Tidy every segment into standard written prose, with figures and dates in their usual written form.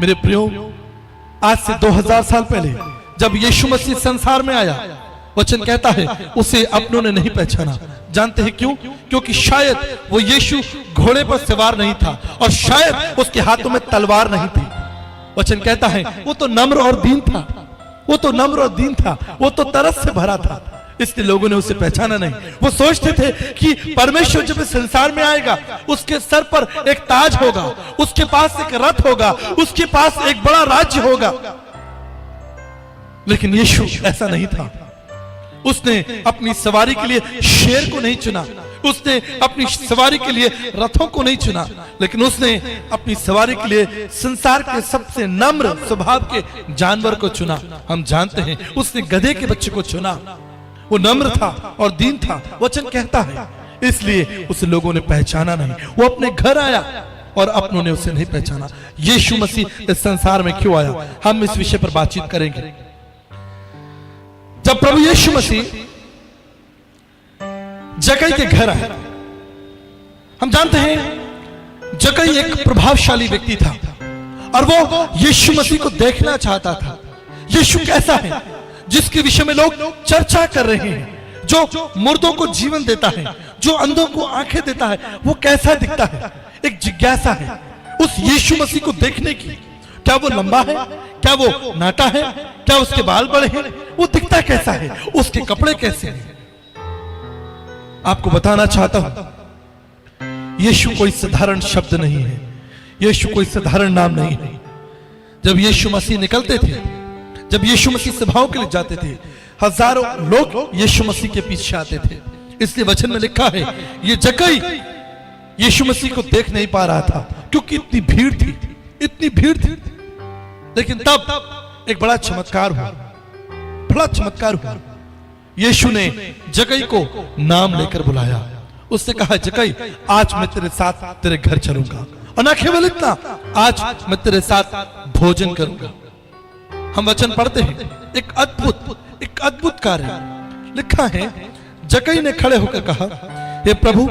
मेरे प्रियो, आज से 2000 साल पहले जब यीशु मसीह संसार में आया, वचन कहता है उसे अपनों ने नहीं पहचाना। जानते हैं क्यों? क्योंकि शायद वो यीशु घोड़े पर सवार नहीं था और शायद उसके हाथों में तलवार नहीं थी। वचन कहता है वो तो नम्र और दीन था, वो तो नम्र और दीन था, वो तो तरस से भरा था, इसलिए लोगों ने उसे पहचाना नहीं। वो सोचते थे कि परमेश्वर जब इस संसार में आएगा उसके सर पर एक ताज होगा, उसके पास एक रथ होगा, उसके पास एक बड़ा राज्य होगा। लेकिन यीशु ऐसा नहीं था। उसने अपनी सवारी के लिए शेर को नहीं चुना, उसने अपनी सवारी के लिए रथों को नहीं चुना, लेकिन उसने अपनी सवारी के लिए संसार के सबसे नम्र स्वभाव के जानवर को चुना। हम जानते हैं उसने गधे के बच्चे को चुना। वो नम्र था और दीन था, वचन कहता है, इसलिए उसे लोगों ने पहचाना नहीं। वो अपने घर आया और अपनों ने उसे नहीं पहचाना। यीशु मसीह इस संसार में क्यों आया, हम इस विषय पर बातचीत करेंगे। जब प्रभु यीशु मसीह जक्कई के घर आए, हम जानते हैं जक्कई एक प्रभावशाली व्यक्ति था और वो यीशु मसीह को देखना चाहता था। यीशु कैसा है जिसके विषय में लोग चर्चा कर रहे हैं, जो मुर्दों को जीवन देता है, जो अंधों को आंखें देता है, वो कैसा दिखता है। एक जिज्ञासा है उस यीशु मसीह को देखने की। क्या वो लंबा है, क्या वो नाटा है, क्या उसके बाल बड़े हैं, वो दिखता कैसा है, उसके कपड़े कैसे हैं। आपको बताना चाहता हूं यीशु कोई साधारण शब्द नहीं है, यीशु कोई साधारण नाम नहीं है। जब यीशु मसीह निकलते थे, जब यीशु मसीह सभाओं के लिए जाते थे, हजारों लोग यीशु मसीह के पीछे आते थे। इसलिए वचन में लिखा है ये जक्कई यीशु मसीह को देख नहीं पा रहा था क्योंकि इतनी भीड़ थी, इतनी भीड़ थी। लेकिन तब एक बड़ा चमत्कार हुआ, बड़ा चमत्कार हुआ। यीशु ने जक्कई को नाम लेकर बुलाया। उसने कहा जक्कई आज मैं तेरे साथ तेरे घर चलूंगा, और न केवल इतना, आज मैं तेरे साथ भोजन करूंगा। हम वचन पढ़ते हैं एक अद्भुत कार्य लिखा है। जक्कई ने खड़े होकर कहा, हे प्रभु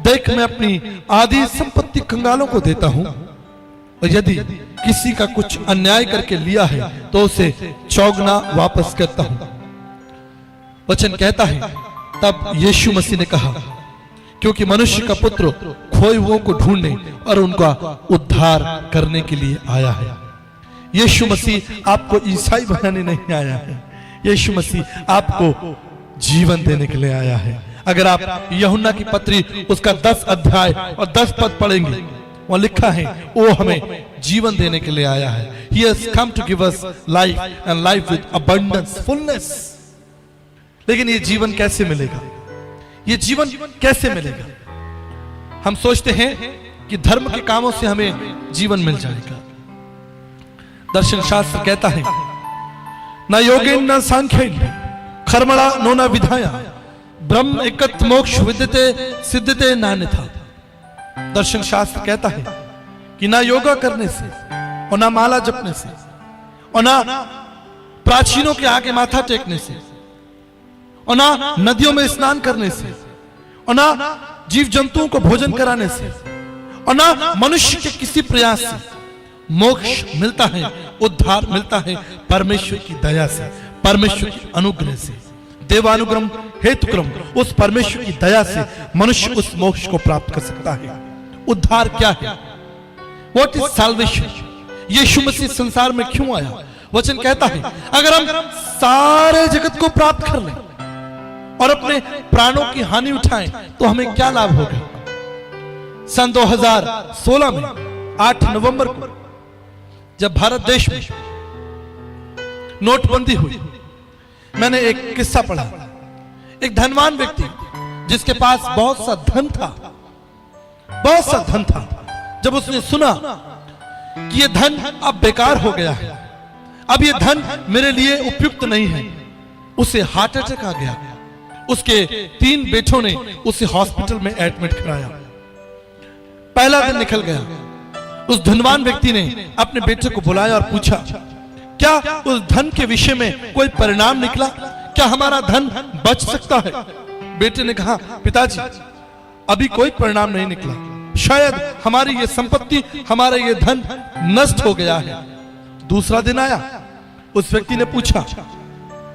देख मैं अपनी आधी संपत्ति कंगालों को देता हूं, और यदि किसी का कुछ अन्याय करके लिया है तो उसे चौगुना वापस करता हूं। वचन कहता है तब यीशु मसीह ने कहा, क्योंकि मनुष्य का पुत्र खोए हुओं को ढूंढने और उनका उद्धार करने के लिए आया है। यीशु मसीह आपको ईसाई बनाने नहीं आया है, यीशु मसीह आपको जीवन देने के लिए आया है। अगर आप यूहन्ना की पत्री उसका 10 अध्याय और 10 पद पढ़ेंगे, वहां लिखा है वो हमें जीवन देने के लिए आया है। He has come to give us life and life with abundance, fullness। लेकिन ये जीवन कैसे मिलेगा, ये जीवन कैसे मिलेगा? हम सोचते हैं कि धर्म के कामों से हमें जीवन मिल जाएगा। दर्शन शास्त्र कहता है न योगेन न सांख्येन कर्मणा नो न विधाया ब्रह्म एकत्र मोक्ष विद्यते सिद्धते नान्यथा। दर्शन शास्त्र कहता है कि ना योगा करने से और ना माला जपने से और ना प्राचीनों के आगे माथा टेकने से और ना नदियों में स्नान करने से और ना जीव जंतुओं को भोजन कराने से और ना मनुष्य के किसी प्रयास से मोक्ष मिलता है, उद्धार मिलता है परमेश्वर की दया से, परमेश्वर की अनुग्रह से। देवानुग्रह हेतुक्रम उस परमेश्वर की दया से मनुष्य उस मोक्ष को प्राप्त कर सकता है। उद्धार क्या है? What is salvation? यीशु मसीह संसार में क्यों आया? वचन कहता है अगर हम सारे जगत को प्राप्त कर लें और अपने प्राणों की हानि उठाएं तो हमें क्या लाभ होगा? सन 2016 में 8 नवंबर को जब भारत देश में नोटबंदी हुई, मैंने एक किस्सा पढ़ा। एक धनवान व्यक्ति जिसके पास बहुत सा धन था, बहुत सा धन था, जब उसने सुना कि ये धन अब बेकार हो गया है, अब ये धन मेरे लिए उपयुक्त नहीं है, उसे हार्ट अटैक आ गया। उसके 3 बेटों ने उसे हॉस्पिटल में एडमिट कराया। पहला दिन निकल गया, उस धनवान व्यक्ति ने अपने बेटे को बुलाया और पूछा क्या उस धन के विषय में कोई परिणाम निकला, क्या हमारा धन बच सकता है? बेटे ने कहा पिताजी अभी कोई परिणाम नहीं निकला। शायद हमारी ये संपत्ति, हमारा ये धन नष्ट हो गया है। दूसरा दिन आया, उस व्यक्ति ने पूछा,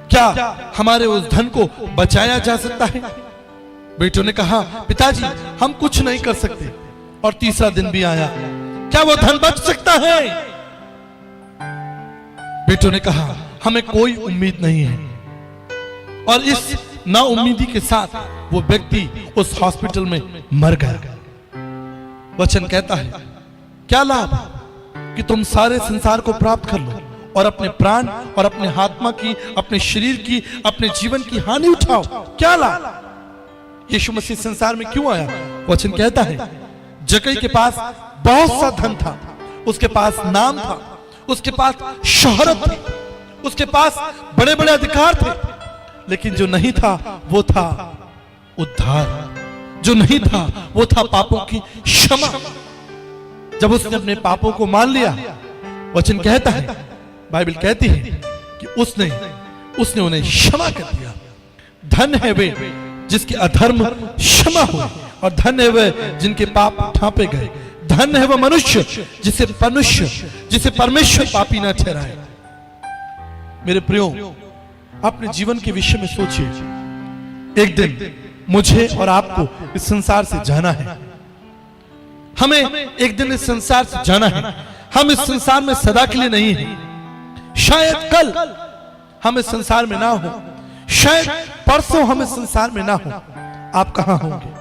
क्या हमारे उस धन को बचाया जा सकता है? बेटों ने कहा, पिताजी हम कुछ नहीं कर सकते। और तीसरा दिन भी आया, क्या वो धन बच सकता है? बेटों ने कहा, हमें कोई उम्मीद नहीं है। और इस नाउम्मीदी के साथ वो व्यक्ति उस हॉस्पिटल में मर गया। वचन कहता है, क्या लाभ कि तुम सारे संसार को प्राप्त कर लो और अपने प्राण और अपने आत्मा की, अपने शरीर की, अपने जीवन की हानि उठाओ? क्या लाभ? यीशु मसीह संसार में क्यों आया? वचन कहता है, जक्कई के पास बहुत सा धन था, उसके पास नाम था, उसके पास शोहरत थी, उसके पास बड़े बड़े अधिकार थे, लेकिन जो नहीं था वो था उद्धार। जो नहीं था वो था पापों की क्षमा। जब उसने अपने पापों को मान लिया, वचन कहता है, बाइबल कहती है कि उसने उन्हें क्षमा कर दिया। धन है वे जिसके अधर्म क्षमा हुए, और धन है वे जिनके पाप ढांपे गए। धन है वह मनुष्य जिसे परमेश्वर पापी न ठहराए। मेरे प्रियो, अपने जीवन के विषय में सोचिए। एक दिन मुझे और आपको इस संसार से जाना है। हमें एक दिन इस संसार से जाना है। हम इस संसार में सदा के लिए नहीं हैं। शायद कल हम इस संसार में ना हो, शायद परसों हम इस संसार में ना हो। आप कहां होंगे?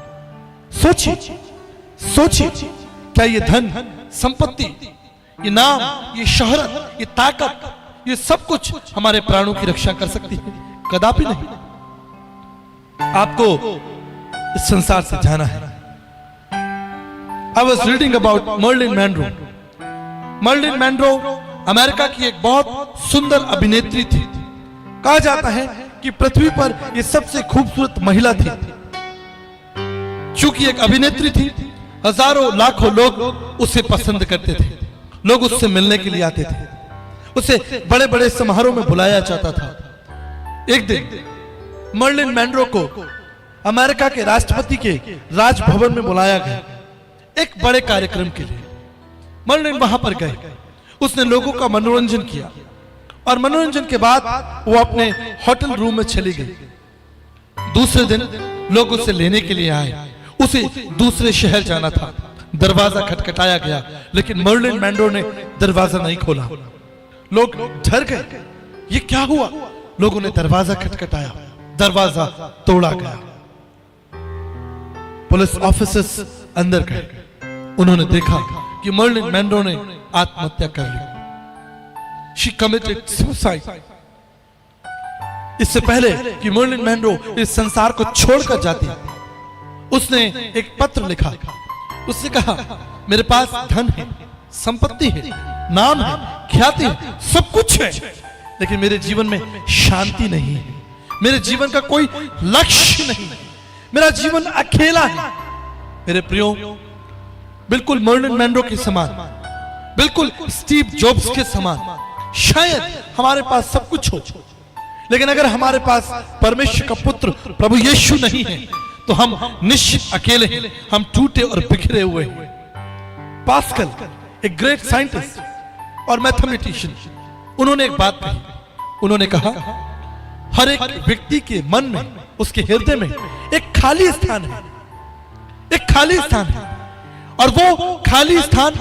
सोचिए, क्या ये धन, संपत्ति, ये नाम, ये शोहरत, ये ताकत, ये सब कुछ हमारे प्राणों की रक्षा कर सकती है? कदापि नहीं। आपको इस संसार से जाना है। I was reading about Marilyn Monroe. Marilyn Monroe America की एक बहुत सुंदर अभिनेत्री थी। कहा जाता है कि पृथ्वी पर ये सबसे खूबसूरत महिला थी। चूंकि एक अभिनेत्री थी, हजारों लाखों लोग उसे पसंद करते थे। लोग उससे मिलने के लिए आते थे। उसे बड़े बड़े समारोह में बुलाया जाता था। एक दिन मर्लिन मैनरो को अमेरिका के राष्ट्रपति के राजभवन में बुलाया गया एक बड़े कार्यक्रम के लिए। मर्लिन वहां पर गए, उसने लोगों का मनोरंजन किया, और मनोरंजन के बाद वो अपने होटल रूम में चली गई। दूसरे दिन लोग उसे लेने के लिए आए। उसे दूसरे शहर जाना था। दरवाजा खटखटाया गया, लेकिन मर्लिन मैनरो ने दरवाजा नहीं खोला। लोग डर गए, ये क्या हुआ? लोगों ने दरवाजा खटखटाया, दरवाजा तोड़ा गया। पुलिस ऑफिसर्स अंदर गए। उन्होंने देखा कि मर्लिन मैनरो ने आत्महत्या कर ली। She committed suicide. इससे पहले कि मर्लिन मैनरो इस संसार को छोड़कर जाती, उसने एक पत्र लिखा। उसने कहा, मेरे पास धन है, संपत्ति है, नाम है, ख्याति है, सब कुछ है, लेकिन मेरे जीवन में शांति नहीं है। मेरे जीवन का कोई लक्ष्य नहीं है। मेरा जीवन अकेला है। मेरे प्रियो, बिल्कुल मर्लिन मैनरो के समान, बिल्कुल स्टीव जॉब्स के समान शायद हमारे पास सब कुछ हो, लेकिन अगर हमारे पास परमेश्वर का पुत्र प्रभु यीशु नहीं है तो हम निश्चित अकेले हैं। हम टूटे और बिखरे हुए हैं। पास्कल, एक ग्रेट साइंटिस्ट और मैथमेटिशियन, उन्होंने एक बात कही। उन्होंने कहा, हर एक व्यक्ति के मन में, उसके हृदय में एक खाली स्थान है, एक खाली स्थान है, और वो खाली स्थान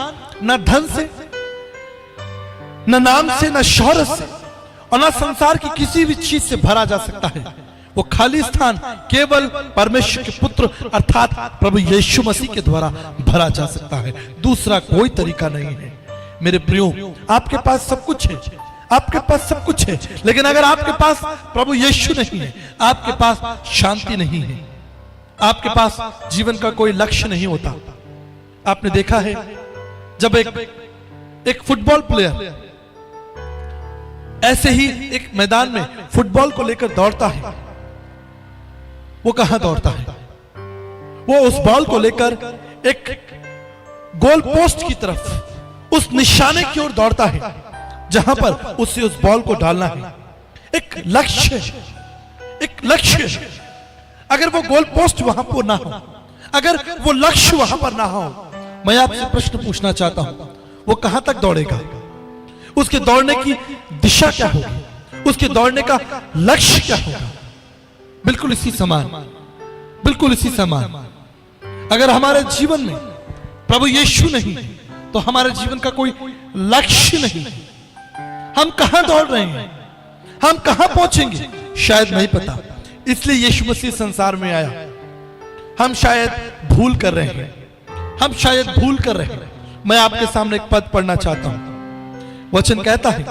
न धन से, न नाम से, न शोहरत से, और न संसार की किसी भी चीज से भरा जा सकता है। वो खाली स्थान केवल परमेश्वर के पुत्र अर्थात प्रभु यीशु मसीह के द्वारा भरा जा सकता है। दूसरा कोई तरीका नहीं है। मेरे प्रियो, आपके पास सब कुछ है, आपके पास सब कुछ है, लेकिन अगर आपके पास प्रभु यीशु नहीं है, आपके पास शांति नहीं है, आपके पास जीवन का कोई लक्ष्य नहीं होता। आपने देखा है, जब एक फुटबॉल प्लेयर ऐसे ही एक मैदान में फुटबॉल को लेकर दौड़ता है, वो कहां दौड़ता है? वो उस बॉल को लेकर एक गोल पोस्ट की तरफ, उस निशाने की ओर दौड़ता है जहां पर उसे उस बॉल को डालना है। एक लक्ष्य, एक लक्ष्य। अगर वो गोल पोस्ट वहां पर ना हो, अगर वो लक्ष्य वहां पर ना हो, मैं आपसे प्रश्न पूछना चाहता हूं, वो कहां तक दौड़ेगा? उसके दौड़ने की दिशा क्या होगी? उसके दौड़ने का लक्ष्य क्या होगा? बिल्कुल इसी समान, बिल्कुल इसी समान अगर हमारे जीवन में प्रभु यीशु नहीं तो हमारे जीवन का कोई लक्ष्य नहीं। हम कहां दौड़ रहे हैं, हम कहां पहुंचेंगे शायद नहीं पता। इसलिए यीशु मसीह संसार में आया। हम शायद भूल कर रहे हैं, हम शायद भूल कर रहे हैं। मैं आपके सामने एक पद पढ़ना चाहता हूं। वचन कहता है,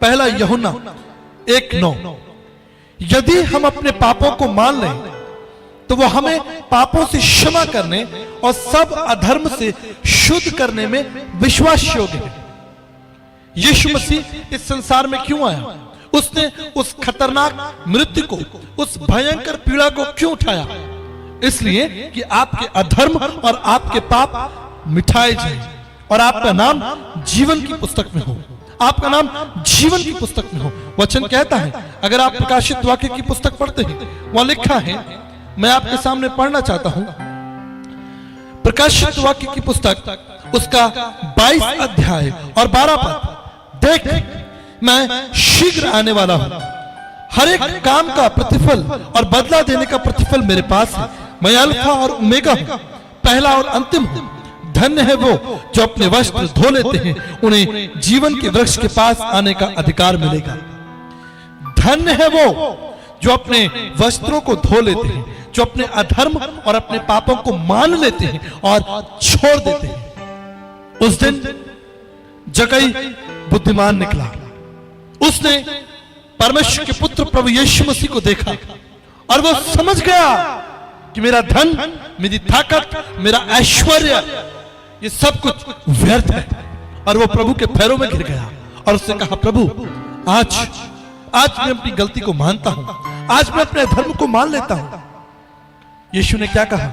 पहला यूहन्ना 1:9, यदि हम अपने पापों को मान लें तो वो हमें पापों से क्षमा करने और सब अधर्म से शुद्ध करने में विश्वास योग्य है। यीशु मसीह इस संसार में क्यों आया? उसने उस खतरनाक मृत्यु को, उस भयंकर पीड़ा को क्यों उठाया? इसलिए कि आपके अधर्म और आपके पाप मिटाए जाए और आपका नाम जीवन की पुस्तक में हो, आपका नाम जीवन की पुस्तक में हो। वचन कहता है, अगर आप प्रकाशित वाक्य की पुस्तक पढ़ते हैं, वहां लिखा है, मैं आपके सामने पढ़ना चाहता हूं, प्रकाशित वाक्य की पुस्तक उसका 22 अध्याय और 12 पद, देख मैं शीघ्र आने वाला हूं, हर एक काम का प्रतिफल और बदला देने का प्रतिफल मेरे पास है। मैं अल्फा और ओमेगा हूं, पहला और अंतिम हूं। धन्य है वो जो अपने वस्त्र धो लेते हैं, उन्हें जीवन के वृक्ष के पास आने का अधिकार मिलेगा। धन्य है वो जो अपने वस्त्रों को धो लेते हैं, जो अपने अधर्म और अपने पापों को मान लेते हैं और छोड़ देते हैं। उस दिन जक्कई बुद्धिमान निकला। उसने परमेश्वर के पुत्र प्रभु यीशु मसीह को देखा और वो समझ गया कि मेरा धन, मेरी ताकत, मेरा ऐश्वर्य, ये सब कुछ व्यर्थ है। और वो प्रभु के पैरों में गिर गया और उसने कहा, प्रभु आज मैं अपनी गलती को मानता हूं, आज मैं अपने धर्म को मान लेता हूं। यीशु ने क्या कहा?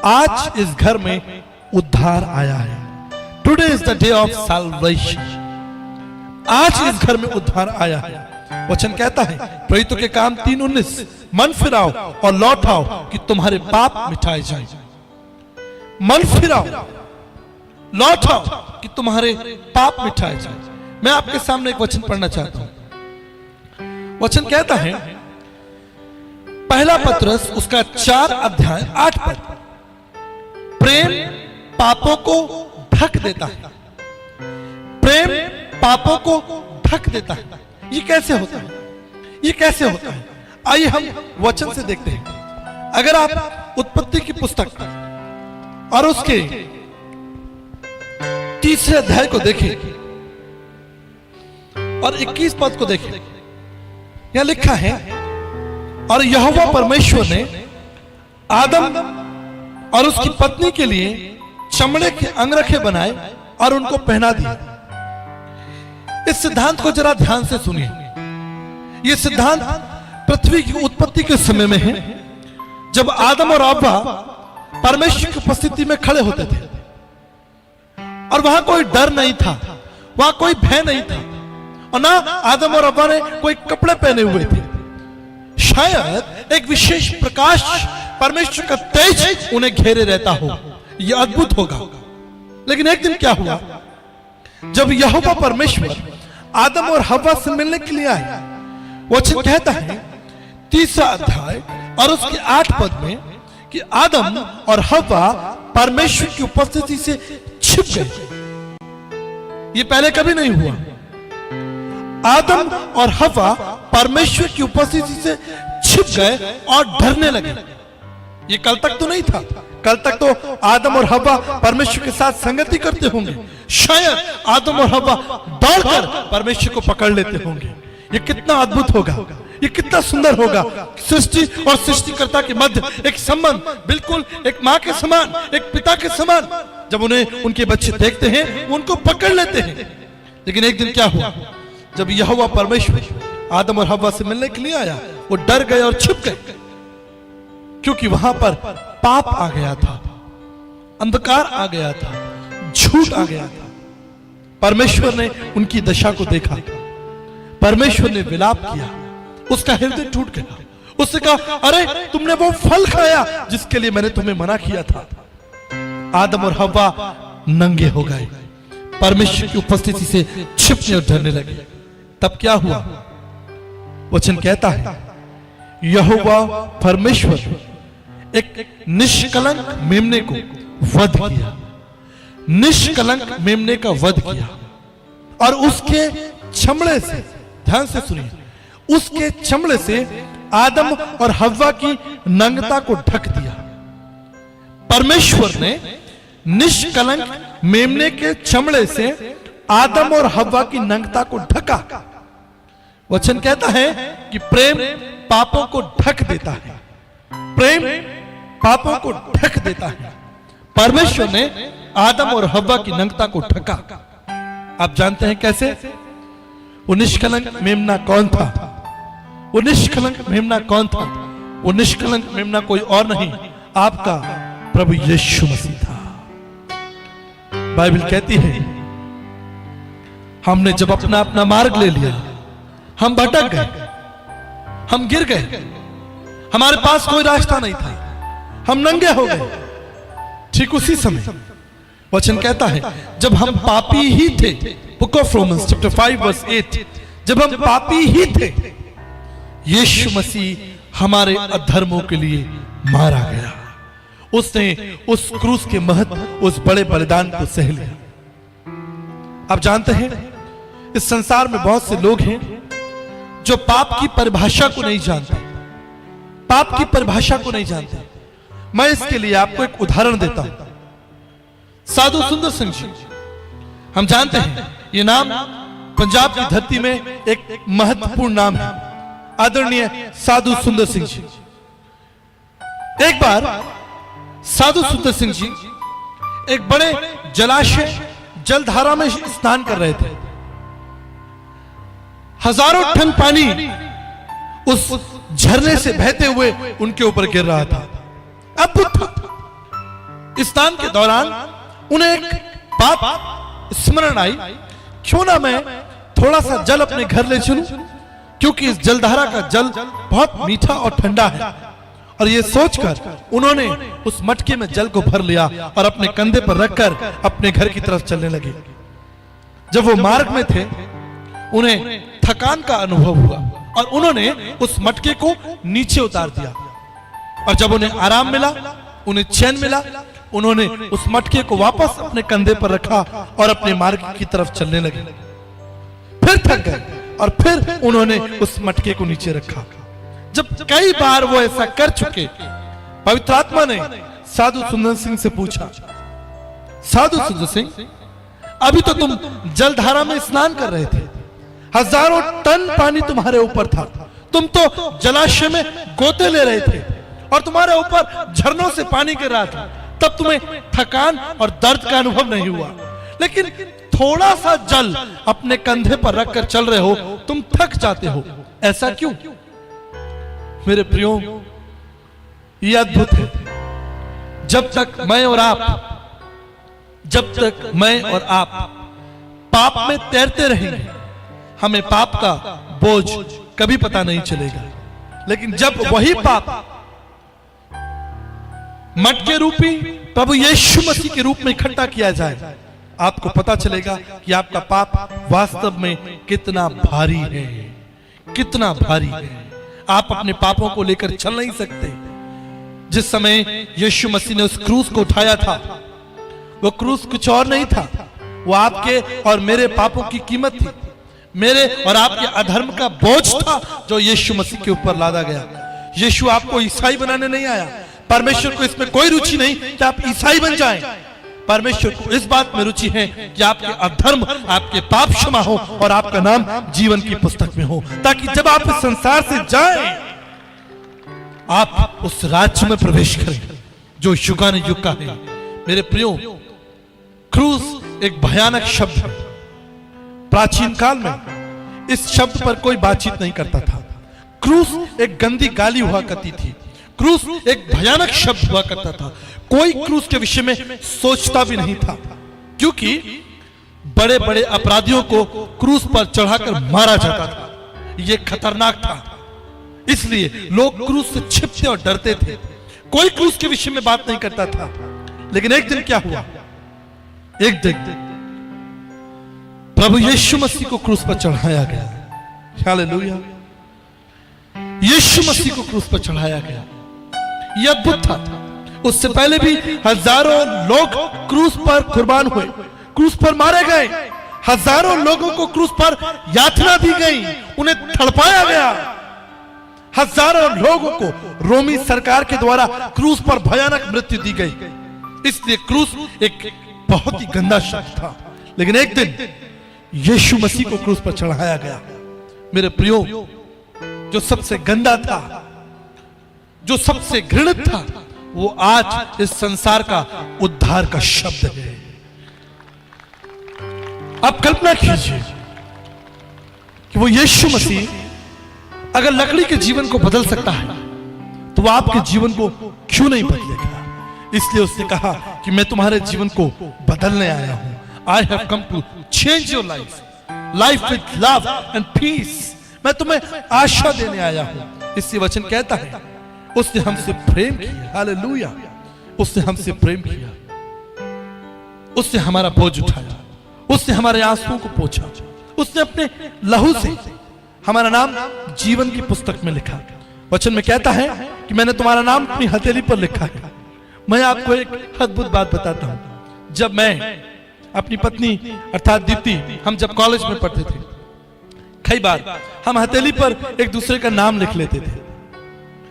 आज इस घर में उद्धार आया है। Today is the day of salvation. आज इस घर में उद्धार आया है। वचन कहता है, प्रेरितों के काम 3:19, मन फिराओ और लौट आओ कि तुम्हारे पाप मिटाए जाए। मन फिराओ, लौट आओ कि तुम्हारे पाप मिटाए जाए। मैं आपके सामने एक वचन पढ़ना चाहता हूं। वचन कहता है, पहला पत्रस उसका 4 अध्याय 8 पद, प्रेम पापों को ढक देता है। प्रेम पापों को ढक देता है। ये कैसे होता है? ये कैसे होता है? आइए हम वचन से देखते हैं। अगर आप उत्पत्ति की पुस्तक और उसके 3 अध्याय को देखें और 21 पद को देखें, यहां लिखा है, और यहोवा परमेश्वर ने आदम और उसकी पत्नी के लिए चमड़े के अंगरखे बनाए और उनको पहना दिया। इस सिद्धांत को जरा ध्यान से सुनिए। यह सिद्धांत पृथ्वी की उत्पत्ति के समय में है, जब आदम और हव्वा परमेश्वर की उपस्थिति में खड़े होते थे और वहां कोई डर नहीं था, वहां कोई भय नहीं था, और ना आदम और हव्वा ने कोई कपड़े पहने हुए थे। शायद एक विशेष प्रकाश, परमेश्वर का तेज उन्हें घेरे रहता हो। यह अद्भुत होगा। लेकिन एक दिन क्या हुआ, जब यहोवा परमेश्वर आदम और हव्वा से मिलने के लिए आए, वचन कहता है 3 अध्याय और उसके 8 पद में कि आदम और हव्वा परमेश्वर की उपस्थिति से छिप गए। ये पहले कभी नहीं हुआ। आदम और हव्वा परमेश्वर की उपस्थिति से छिप गए और डरने लगे। ये कल तक तो नहीं था। कल तक तो आदम और हव्वा परमेश्वर के साथ संगति करते होंगे। शायद आदम और हव्वा दौड़कर परमेश्वर को पकड़ लेते होंगे। ये कितना अद्भुत होगा, ये कितना सुंदर होगा। सृष्टि और सृष्टिकर्ता के मध्य एक संबंध, बिल्कुल एक मां के समान, एक पिता के समान। जब उन्हें उनके बच्चे देखते हैं, उनको पकड़ लेते हैं। लेकिन एक दिन क्या हुआ, जब यहोवा परमेश्वर आदम और हव्वा से मिलने के लिए आया, वो डर गए और छिप गए, क्योंकि वहां पर पाप आ गया था, अंधकार आ गया था, झूठ आ गया था। परमेश्वर ने उनकी दशा को देखा, परमेश्वर ने विलाप किया, उसका हृदय टूट गया। उसने कहा, अरे तुमने वो फल खाया जिसके लिए मैंने तुम्हें मना किया था। आदम और हव्वा नंगे हो गए, परमेश्वर की उपस्थिति से छिपने और डरने लगे। तब क्या हुआ? वचन कहता है यहोवा परमेश्वर एक निष्कलंक मेमने को वध किया, निष्कलंक मेमने का वध किया और उसके चमड़े से, ध्यान से सुनिए, उसके चमड़े से आदम और हव्वा की नंगता को ढक दिया। परमेश्वर ने निष्कलंक मेमने के चमड़े से आदम और हव्वा की नंगता को ढका। वचन कहता है कि प्रेम पापों को ढक देता है, प्रेम पापों को ढक देता है। परमेश्वर ने आदम और हव्वा की नंगता को ढका। आप जानते हैं कैसे? वो निष्कलंक मेमना कौन था? वो निष्कलंक मेमना कौन था? वो निष्कलंक मेमना कोई और नहीं, आपका प्रभु यीशु मसीह था। बाइबल कहती है हमने जब अपना अपना मार्ग ले लिया, हम भटक गए, हम गिर गए, हमारे पास कोई रास्ता नहीं था, हम नंगे हो गए। ठीक उसी समय वचन कहता है जब हम पापी ही थे, book of Romans chapter 5 verse 8, जब हम पापी ही थे, यीशु मसीह हमारे अधर्मों के लिए मारा गया। उसने उस क्रूस के महत्व, उस बड़े बलिदान को सह लिया। आप जानते हैं इस संसार में बहुत से लोग हैं जो पाप की परिभाषा को नहीं जानते, पाप की परिभाषा को नहीं जानते। मैं इसके लिए आपको एक उदाहरण देता हूं। साधु सुंदर सिंह जी, हम जानते हैं ये नाम पंजाब की धरती में एक महत्वपूर्ण नाम है, आदरणीय साधु सुंदर सिंह जी। एक बार साधु सुंदर सिंह जी एक बड़े जलाशय, जलधारा में स्नान कर रहे थे। हजारों टन पानी उस झरने से बहते हुए उनके ऊपर गिर रहा था। अद्भुत था। स्नान के दौरान उन्हें एक बात स्मरण आई, क्यों ना मैं थोड़ा सा जल अपने घर ले चलूं, क्योंकि इस जलधारा का जल बहुत मीठा और ठंडा है। और ये सोचकर उन्होंने उस मटके में जल को भर लिया और अपने कंधे पर रखकर अपने घर की तरफ चलने लगे। जब वो मार्ग में थे उन्हें थकान का अनुभव हुआ और उन्होंने उस मटके को नीचे उतार दिया। और जब उन्हें आराम मिला, उन्हें चैन मिला, उन्होंने उस मटके को वापस अपने कंधे पर रखा और अपने मार्ग की तरफ चलने लगे। फिर थक गए और फिर उन्होंने उस मटके को नीचे रखा। जब कई बार वो ऐसा कर चुके, पवित्र आत्मा ने साधु सुंदर सिंह से पूछा, साधु सुंदर सिंह, अभी तो तुम जलधारा में स्नान कर रहे थे, हजारों टन पानी तुम्हारे ऊपर था, तुम तो जलाशय में गोते ले रहे थे और तुम्हारे ऊपर झरनों से पानी गिर रहा था, तब तुम्हें थकान और दर्द का अनुभव नहीं हुआ। लेकिन थोड़ा सा जल अपने कंधे पर रखकर चल रहे हो, तुम थक जाते हो, ऐसा क्यों? मेरे प्रियो, ये अद्भुत है। जब तक मैं और आप पाप में तैरते रहेंगे, हमें पाप का बोझ कभी पता नहीं चलेगा। लेकिन जब वही पाप मटके रूपी प्रभु यीशु मसीह के रूप में इकट्ठा किया जाए, आपको पता चलेगा कि आपका पाप वास्तव में कितना भारी है, कितना भारी है। आप अपने पापों को लेकर चल नहीं सकते। जिस समय यीशु मसीह ने उस क्रूस को उठाया था, वो क्रूस कुछ और नहीं था, वो आपके और मेरे पापों की कीमत थी, मेरे और आपके अधर्म का बोझ था जो यीशु मसीह के ऊपर लादा गया। यीशु आपको ईसाई बनाने नहीं आया। परमेश्वर को इसमें कोई रुचि नहीं कि आप ईसाई बन जाएं। परमेश्वर को इस बात में रुचि है कि आपके अधर्म, आपके पाप क्षमा हो और आपका नाम जीवन की पुस्तक में हो, ताकि जब आप इस संसार से जाएं, आप उस राज्य में प्रवेश करें जो युगान युग का है। मेरे प्रियो, क्रूस एक भयानक शब्द है। प्राचीन काल में इस शब्द पर कोई बातचीत नहीं करता था। क्रूस एक गंदी गाली हुआ करती थी। क्रूस एक भयानक शब्द हुआ करता था। कोई क्रूस के विषय में सोचता भी नहीं था, क्योंकि बड़े बड़े अपराधियों को क्रूस पर चढ़ाकर मारा जाता था। यह खतरनाक था, इसलिए लोग क्रूस से छिपते और डरते थे। कोई क्रूस के विषय में बात नहीं करता था। लेकिन एक दिन क्या हुआ, एक दिन प्रभु यीशु मसीह को क्रूस पर चढ़ाया गया। हालेलुया। यीशु मसीह को क्रूस पर चढ़ाया गया। यह अद्भुत था। उससे पहले भी हजारों लोग क्रूस पर कुर्बान हुए, क्रूस पर मारे गए। हजारों लोगों को क्रूस पर यातना दी गई, उन्हें तड़पाया गया। हजारों लोगों को रोमी सरकार के द्वारा क्रूस पर भयानक मृत्यु दी गई। इसलिए क्रूस एक बहुत ही गंदा शब्द था। लेकिन एक दिन यीशु मसीह को क्रूस पर चढ़ाया गया। मेरे प्रियो, जो सबसे गंदा था, जो सबसे घृणित था, वो आज इस संसार का उद्धार का शब्द है। आप कल्पना कीजिए कि वो यीशु मसीह अगर लकड़ी के जीवन को बदल सकता है तो वो आपके जीवन को क्यों नहीं बदलेगा। इसलिए उसने कहा कि मैं तुम्हारे जीवन को बदलने आया हूं। I have come to change your life, life with love and peace. मैं तुम्हें आशा देने आया हूं। इससे वचन कहता है उसने हमसे प्रेम किया। हालेलुया। उसने हमसे प्रेम किया, उसने हमारा बोझ उठाया, उसने हमारे आंसुओं को पोंछा, उसने अपने लहू से हमारा नाम जीवन की पुस्तक में लिखा। वचन में कहता है कि मैंने तुम्हारा नाम अपनी हथेली पर लिखा है। मैं आपको एक अद्भुत बात बताता हूं। जब मैं अपनी पत्नी अर्थात दीप्ति, हम जब कॉलेज में पढ़ते थे, कई बार हम हथेली पर एक दूसरे का नाम लिख लेते थे।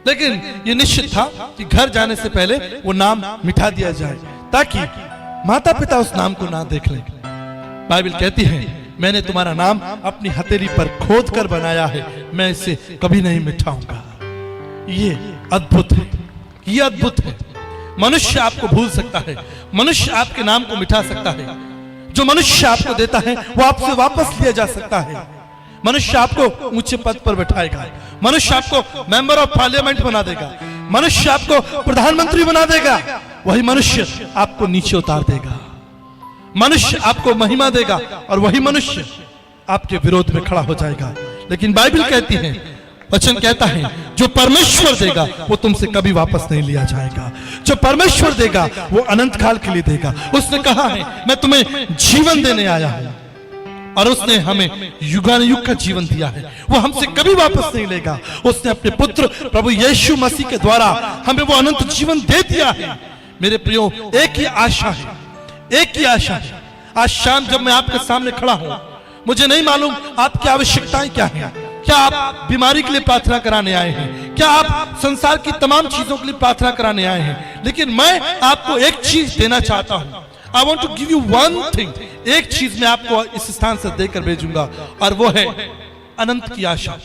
लेकिन यह निश्चित था कि घर जाने से पहले वो नाम मिटा दिया जाए ताकि माता पिता उस नाम को ना देख लें। बाइबल कहती है मैंने तुम्हारा नाम अपनी हथेली पर खोद कर बनाया है, मैं इसे कभी नहीं मिटाऊंगा। ये अद्भुत है, ये अद्भुत है। मनुष्य आपको भूल सकता है, मनुष्य आपके नाम को मिटा सकता है। जो मनुष्य आपको देता है वो आपसे वापस लिया जा सकता है। मनुष्य आपको ऊंचे पद पर बैठाएगा, मनुष्य आपको मेंबर ऑफ पार्लियामेंट बना देगा, मनुष्य आपको प्रधानमंत्री बना देगा, वही मनुष्य आपको नीचे उतार देगा। मनुष्य आपको महिमा देगा और वही मनुष्य आपके विरोध में खड़ा हो जाएगा। लेकिन बाइबल कहती है, वचन कहता है जो परमेश्वर देगा वो तुमसे कभी वापस नहीं लिया जाएगा। जो परमेश्वर देगा वो अनंत काल के लिए देगा। उसने कहा है मैं तुम्हें जीवन देने आया हूं और उसने हमें युगानुयुग का जीवन दिया है, वो हमसे कभी वापस नहीं लेगा। उसने अपने पुत्र प्रभु यीशु मसीह के द्वारा हमें वो अनंत जीवन दे दिया है। मेरे प्रियो, एक ही आशा है, एक ही आशा है। आज शाम जब मैं आपके सामने खड़ा हूं, मुझे नहीं मालूम आपकी आवश्यकताएं क्या हैं। क्या आप बीमारी के लिए प्रार्थना कराने आए हैं? क्या आप संसार की तमाम चीजों के लिए प्रार्थना कराने आए हैं? लेकिन मैं आपको एक चीज देना चाहता हूं। I want to give you one thing। एक चीज मैं आपको इस स्थान से देकर भेजूंगा और वो है अनंत की आशा।